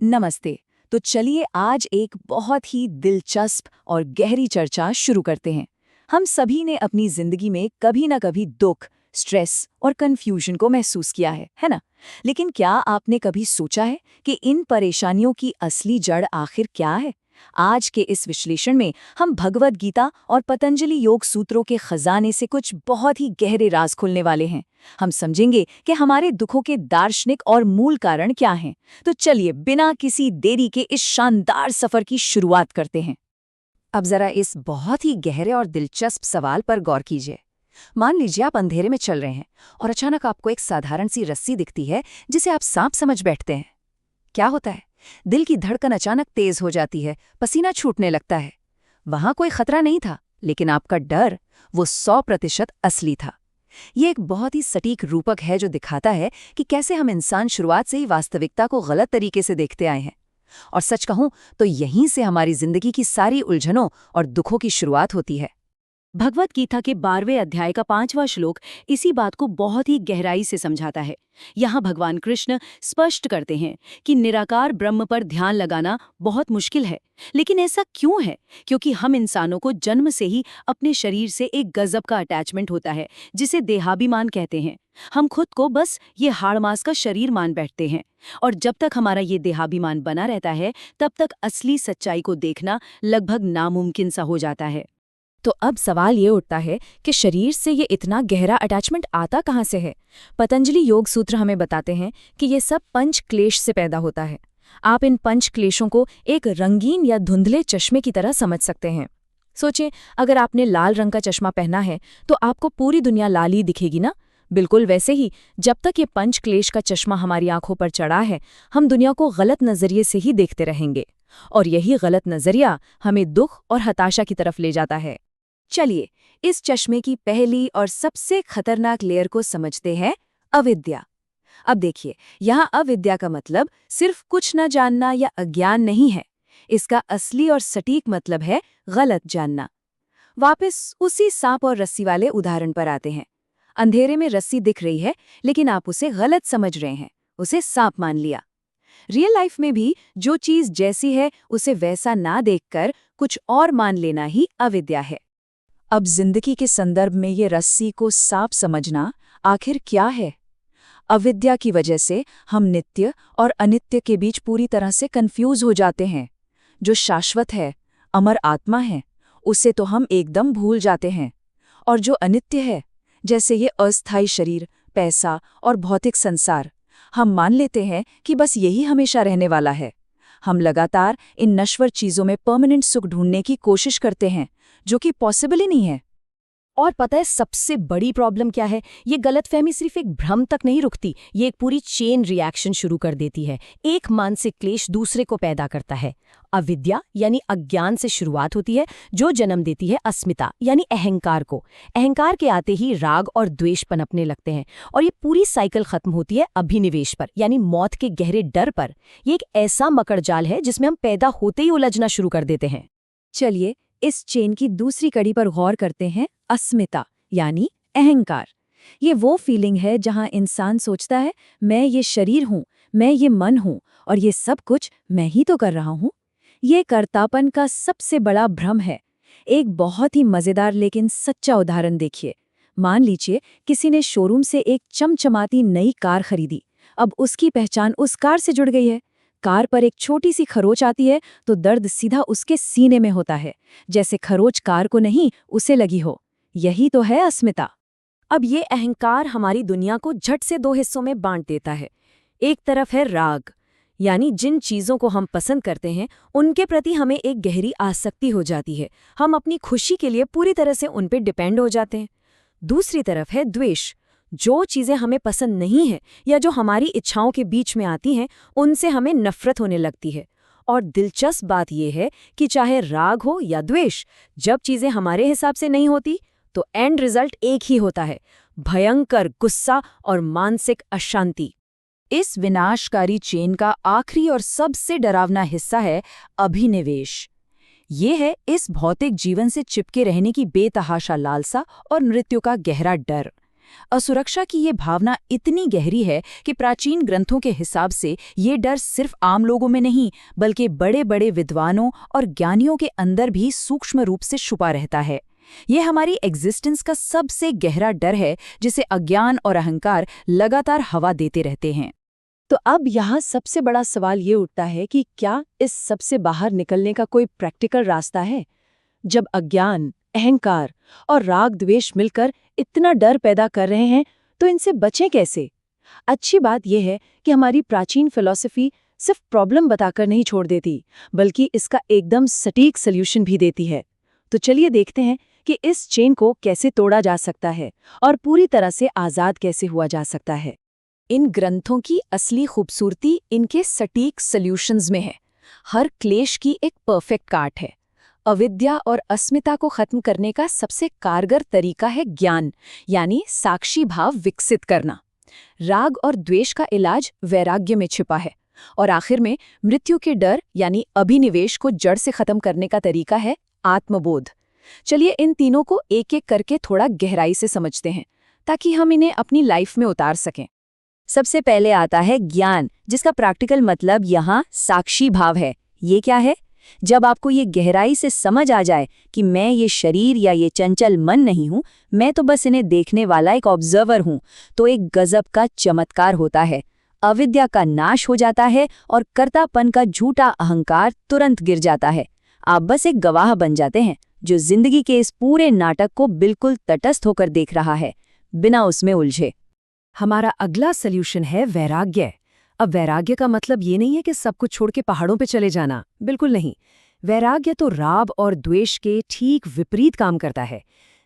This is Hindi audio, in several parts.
नमस्ते। तो चलिए आज एक बहुत ही दिलचस्प और गहरी चर्चा शुरू करते हैं। हम सभी ने अपनी जिंदगी में कभी ना कभी दुख, स्ट्रेस और कंफ्यूजन को महसूस किया है ना? लेकिन क्या आपने कभी सोचा है कि इन परेशानियों की असली जड़ आखिर क्या है? आज के इस विश्लेषण में हम भगवद गीता और पतंजलि योग सूत्रों के खजाने से कुछ बहुत ही गहरे राज खोलने वाले हैं। हम समझेंगे कि हमारे दुखों के दार्शनिक और मूल कारण क्या हैं। तो चलिए बिना किसी देरी के इस शानदार सफर की शुरुआत करते हैं। अब जरा इस बहुत ही गहरे और दिलचस्प सवाल पर गौर कीजिए। मान लीजिए आप अंधेरे में चल रहे हैं और अचानक आपको एक साधारण सी रस्सी दिखती है जिसे आप सांप समझ बैठते हैं। क्या होता है? दिल की धड़कन अचानक तेज हो जाती है, पसीना छूटने लगता है। वहां कोई खतरा नहीं था, लेकिन आपका डर वो 100% असली था। ये एक बहुत ही सटीक रूपक है जो दिखाता है कि कैसे हम इंसान शुरुआत से ही वास्तविकता को गलत तरीके से देखते आए हैं। और सच कहूं तो यहीं से हमारी जिंदगी की सारी उलझनों और दुखों की शुरुआत होती है। भगवत गीता के 12वें अध्याय का 5वां श्लोक इसी बात को बहुत ही गहराई से समझाता है। यहाँ भगवान कृष्ण स्पष्ट करते हैं कि निराकार ब्रह्म पर ध्यान लगाना बहुत मुश्किल है। लेकिन ऐसा क्यों है? क्योंकि हम इंसानों को जन्म से ही अपने शरीर से एक गजब का अटैचमेंट होता है, जिसे देहाभिमान कहते हैं। हम खुद को बस ये हाड़ मांस का शरीर मान बैठते हैं। और जब तक हमारा ये देहाभिमान बना रहता है, तब तक असली सच्चाई को देखना लगभग नामुमकिन सा हो जाता है। तो अब सवाल ये उठता है कि शरीर से ये इतना गहरा अटैचमेंट आता कहाँ से है? पतंजलि योग सूत्र हमें बताते हैं कि ये सब पंच क्लेश से पैदा होता है। आप इन पंच क्लेशों को एक रंगीन या धुंधले चश्मे की तरह समझ सकते हैं। सोचें, अगर आपने लाल रंग का चश्मा पहना है तो आपको पूरी दुनिया लाल ही दिखेगी ना? बिल्कुल वैसे ही जब तक ये पंच क्लेश का चश्मा हमारी आंखों पर चढ़ा है, हम दुनिया को गलत नजरिए से ही देखते रहेंगे। और यही गलत नजरिया हमें दुख और हताशा की तरफ ले जाता है। चलिए इस चश्मे की पहली और सबसे खतरनाक लेयर को समझते हैं, अविद्या। अब देखिए, यहाँ अविद्या का मतलब सिर्फ कुछ न जानना या अज्ञान नहीं है। इसका असली और सटीक मतलब है गलत जानना। वापस उसी सांप और रस्सी वाले उदाहरण पर आते हैं। अंधेरे में रस्सी दिख रही है, लेकिन आप उसे गलत समझ रहे हैं, उसे सांप मान लिया। रियल लाइफ में भी जो चीज जैसी है उसे वैसा ना देखकर कुछ और मान लेना ही अविद्या है। अब जिंदगी के संदर्भ में ये रस्सी को सांप समझना आखिर क्या है? अविद्या की वजह से हम नित्य और अनित्य के बीच पूरी तरह से कंफ्यूज हो जाते हैं। जो शाश्वत है, अमर आत्मा है, उसे तो हम एकदम भूल जाते हैं। और जो अनित्य है, जैसे ये अस्थायी शरीर, पैसा और भौतिक संसार, हम मान लेते हैं कि बस यही हमेशा रहने वाला है। हम लगातार इन नश्वर चीजों में परमानेंट सुख ढूंढने की कोशिश करते हैं, जो कि पॉसिबल ही नहीं है। और पता है सबसे बड़ी प्रॉब्लम क्या है? ये गलतफहमी सिर्फ एक भ्रम तक नहीं रुकती, ये एक पूरी चेन रिएक्शन शुरू कर देती है। एक मानसिक क्लेश दूसरे को पैदा करता है। अविद्या यानी अज्ञान से शुरुआत होती है, जो जन्म देती है अस्मिता यानी अहंकार को। अहंकार के आते ही राग और द्वेष पनपने लगते हैं, और ये पूरी साइकिल खत्म होती है अभिनिवेश पर यानी मौत के गहरे डर पर। ये एक ऐसा मकड़जाल है जिसमें हम पैदा होते ही उलझना शुरू कर देते हैं। चलिए इस चेन की दूसरी कड़ी पर गौर करते हैं, अस्मिता यानी अहंकार। ये वो फीलिंग है जहां इंसान सोचता है मैं ये शरीर हूं, मैं ये मन हूं और ये सब कुछ मैं ही तो कर रहा हूं। ये कर्तापन का सबसे बड़ा भ्रम है। एक बहुत ही मजेदार लेकिन सच्चा उदाहरण देखिए। मान लीजिए किसी ने शोरूम से एक चमचमाती नई कार खरीदी। अब उसकी पहचान उस कार से जुड़ गई है। कार पर एक छोटी सी खरोच आती है तो दर्द सीधा उसके सीने में होता है, जैसे खरोच कार को नहीं उसे लगी हो। यही तो है अस्मिता। अब ये अहंकार हमारी दुनिया को झट से 2 हिस्सों में बांट देता है। एक तरफ है राग, यानी जिन चीज़ों को हम पसंद करते हैं उनके प्रति हमें एक गहरी आसक्ति हो जाती है। हम अपनी खुशी के लिए पूरी तरह से उन पर डिपेंड हो जाते हैं। दूसरी तरफ है द्वेष, जो चीज़ें हमें पसंद नहीं हैं या जो हमारी इच्छाओं के बीच में आती हैं उनसे हमें नफरत होने लगती है। और दिलचस्प बात यह है कि चाहे राग हो या द्वेष, जब चीज़ें हमारे हिसाब से नहीं होती तो एंड रिजल्ट एक ही होता है, भयंकर गुस्सा और मानसिक अशांति। इस विनाशकारी चेन का आखिरी और सबसे डरावना हिस्सा है अभिनिवेश। ये है इस भौतिक जीवन से चिपके रहने की बेतहाशा लालसा और मृत्यु का गहरा डर। असुरक्षा की ये भावना इतनी गहरी है कि प्राचीन ग्रंथों के हिसाब से ये डर सिर्फ आम लोगों में नहीं, बल्कि बड़े बड़े विद्वानों और ज्ञानियों के अंदर भी सूक्ष्म रूप से छुपा रहता है। ये हमारी एग्जिस्टेंस का सबसे गहरा डर है, जिसे अज्ञान और अहंकार लगातार हवा देते रहते हैं। तो अब यहाँ सबसे बड़ा सवाल ये उठता है कि क्या इस सबसे बाहर निकलने का कोई प्रैक्टिकल रास्ता है? जब अज्ञान, अहंकार और राग द्वेष मिलकर इतना डर पैदा कर रहे हैं, तो इनसे बचें कैसे? अच्छी बात यह है कि हमारी प्राचीन फिलॉसफी सिर्फ प्रॉब्लम बताकर नहीं छोड़ देती, बल्कि इसका एकदम सटीक सल्यूशन भी देती है। तो चलिए देखते हैं कि इस चेन को कैसे तोड़ा जा सकता है और पूरी तरह से आज़ाद कैसे हुआ जा सकता है। इन ग्रंथों की असली खूबसूरती इनके सटीक सॉल्यूशंस में है। हर क्लेश की एक परफेक्ट काट है। अविद्या और अस्मिता को खत्म करने का सबसे कारगर तरीका है ज्ञान, यानी साक्षी भाव विकसित करना। राग और द्वेष का इलाज वैराग्य में छिपा है। और आखिर में मृत्यु के डर यानी अभिनिवेश को जड़ से खत्म करने का तरीका है आत्मबोध। चलिए इन तीनों को एक एक करके थोड़ा गहराई से समझते हैं, ताकि हम इन्हें अपनी लाइफ में उतार सकें। सबसे पहले आता है ज्ञान, जिसका प्रैक्टिकल मतलब यहाँ साक्षी भाव है। ये क्या है? जब आपको ये गहराई से समझ आ जाए कि मैं ये शरीर या ये चंचल मन नहीं हूँ, मैं तो बस इन्हें देखने वाला एक ऑब्जर्वर हूँ, तो एक गजब का चमत्कार होता है। अविद्या का नाश हो जाता है और कर्तापन का झूठा अहंकार तुरंत गिर जाता है। आप बस एक गवाह बन जाते हैं जो जिंदगी के इस पूरे नाटक को बिल्कुल तटस्थ होकर देख रहा है, बिना उसमें उलझे। हमारा अगला सल्यूशन है वैराग्य। अब वैराग्य का मतलब ये नहीं है कि सब कुछ छोड़ के पहाड़ों पे चले जाना, बिल्कुल नहीं। वैराग्य तो राग और द्वेष के ठीक विपरीत काम करता है।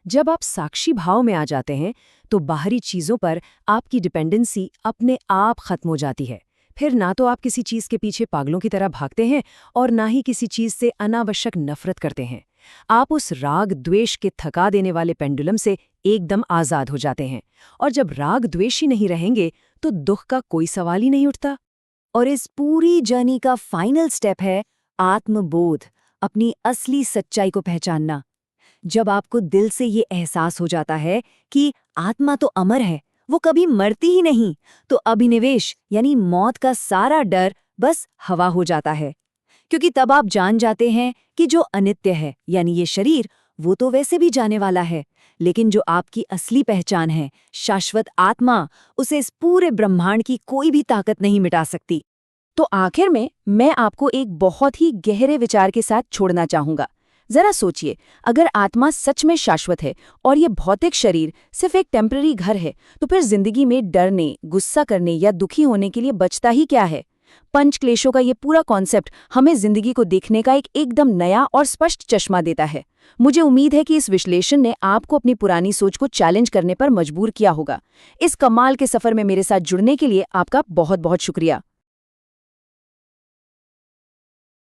जब आप साक्षी भाव में आ जाते हैं तो बाहरी चीजों पर आपकी डिपेंडेंसी अपने आप खत्म हो जाती है। फिर ना तो आप किसी चीज के पीछे पागलों की तरह भागते हैं और ना ही किसी चीज से अनावश्यक नफरत करते हैं। आप उस राग द्वेष के थका देने वाले पेंडुलम से एकदम आजाद हो जाते हैं। और जब राग द्वेष ही नहीं रहेंगे तो दुख का कोई सवाल ही नहीं उठता। और इस पूरी जर्नी का फाइनल स्टेप है आत्मबोध, अपनी असली सच्चाई को पहचानना। जब आपको दिल से ये एहसास हो जाता है कि आत्मा तो अमर है, वो कभी मरती ही नहीं, तो अभिनिवेश यानी मौत का सारा डर बस हवा हो जाता है। क्योंकि तब आप जान जाते हैं कि जो अनित्य है यानी ये शरीर, वो तो वैसे भी जाने वाला है, लेकिन जो आपकी असली पहचान है, शाश्वत आत्मा, उसे इस पूरे ब्रह्मांड की कोई भी ताकत नहीं मिटा सकती। तो आखिर में मैं आपको एक बहुत ही गहरे विचार के साथ छोड़ना चाहूंगा। जरा सोचिए, अगर आत्मा सच में शाश्वत है और ये भौतिक शरीर सिर्फ एक टेम्पररी घर है, तो फिर जिंदगी में डरने, गुस्सा करने या दुखी होने के लिए बचता ही क्या है? पंच क्लेशों का ये पूरा कॉन्सेप्ट हमें जिंदगी को देखने का एक एकदम नया और स्पष्ट चश्मा देता है। मुझे उम्मीद है कि इस विश्लेषण ने आपको अपनी पुरानी सोच को चैलेंज करने पर मजबूर किया होगा। इस कमाल के सफर में मेरे साथ जुड़ने के लिए आपका बहुत बहुत शुक्रिया।